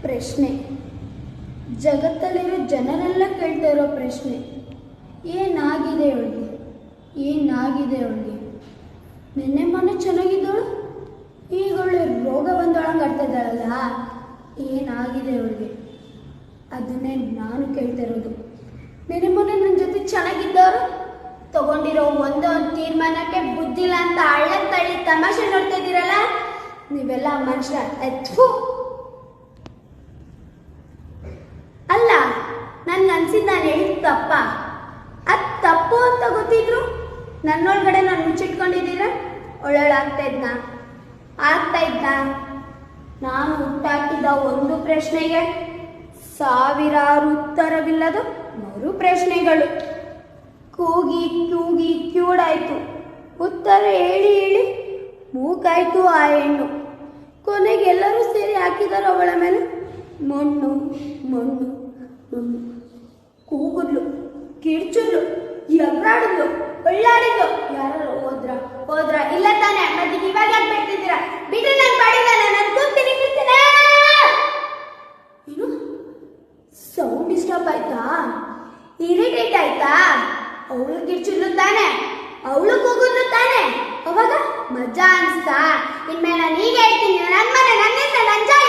ಪ್ರಶ್ನೆ, ಜಗತ್ತಲ್ಲಿರೋ ಜನರೆಲ್ಲ ಕೇಳ್ತಾ ಇರೋ ಪ್ರಶ್ನೆ, ಏನಾಗಿದೆ ಅವಳಿಗೆ, ಏನಾಗಿದೆ ಅವಳಿಗೆ? ನಿನ್ನೆ ಮೊನ್ನೆ ಚೆನ್ನಾಗಿದ್ದವಳು, ಈಗ ಒಳ್ಳೆ ರೋಗ ಬಂದೊಳಂಗೆ ಆಡ್ತಾ ಇದ್ದಾಳಲ್ಲ, ಏನಾಗಿದೆ ಅವಳಿಗೆ? ಅದನ್ನೇ ನಾನು ಕೇಳ್ತಾ ಇರೋದು. ನಿನ್ನೆ ಮೊನ್ನೆ ನನ್ನ ಜೊತೆ ಚೆನ್ನಾಗಿದ್ದವರು ತಗೊಂಡಿರೋ ಒಂದೊಂದು ತೀರ್ಮಾನಕ್ಕೆ ಬುದ್ಧಿಲ್ಲ ಅಂತ ಹಳ್ಳ ತಳ್ಳಿ ತಮಾಷೆ ನೋಡ್ತಾ ಇದ್ದೀರಲ್ಲ, ನೀವೆಲ್ಲ ಮನುಷ್ಯ. ಎತ್ತು ಅಲ್ಲ, ನನ್ಗನ್ಸಿದ್ದು ನಾನು ಹೇಳಿದ ತಪ್ಪ? ಅದು ತಪ್ಪು ಅಂತ ಗೊತ್ತಿದ್ರು ನನ್ನೊಳಗಡೆ ನಾನು ಮುಚ್ಚಿಟ್ಕೊಂಡಿದ್ದೀರ? ಒಳ್ಳೊಳಾಗ್ತಾ ಇದ್ನ? ನಾನು ಹುಟ್ಟಾಕಿದ್ದ ಒಂದು ಪ್ರಶ್ನೆಗೆ ಸಾವಿರಾರು ಉತ್ತರವಿಲ್ಲದ ಮೂರು ಪ್ರಶ್ನೆಗಳು. ಕೂಗಿ ಕೂಗಿ ಕ್ಯೂಡಾಯ್ತು, ಉತ್ತರ ಹೇಳಿ ಹೇಳಿ ಮೂಕಾಯ್ತು ಆ ಹೆಣ್ಣು. ಕೊನೆಗೆ ಎಲ್ಲರೂ ಸೇರಿ ಹಾಕಿದರು ಅವಳ ಮೇಲೆ ಮಣ್ಣು ಮಣ್ಣು ಮಣ್ಣು. ಕೂಗುದ್ಲು, ಕಿರ್ಚುದ್ಲು, ಎಬ್ರಾಡಿದ್ಲು, ಒಳ್ಳಾಡಿದ್ಲು. ಯಾರು ಹೋದ್ರ ಇಲ್ಲ ತಾನೆ? ಮತ್ತೆ ಇವಾಗ ಯಾಕೆ ಬಿಡ್ತಿದ್ದೀರಾ? ಬಿಡ್ರಿ, ನಾನು ಮಾಡಿದ, ನಾನು ಕೂಗ್ತೀನಿ ಬಿಡ್ತೀನಿ. ಏನು ಸೌಂಡ್ ಡಿಸ್ಟರ್ಬ್ ಆಯ್ತಾ? ಇರಿಟೇಟ್ ಆಯ್ತಾ? ಅವಳು ಕಿರ್ಚಿದ್ಲು ತಾನೆ, ಅವಳು ಕೂಗುದ್ಲು ತಾನೆ, ಅವಾಗ ಮಜಾ ಅನ್ಸ್ತಾ? ಇನ್ಮೇಲೆ ನಾನು ಈಗ ಹೇಳ್ತೀನಿ, ನನ್ನ ಮನೆ ನನ್ನ ಹೆಸರು, ನನ್ನ ಜಾಗ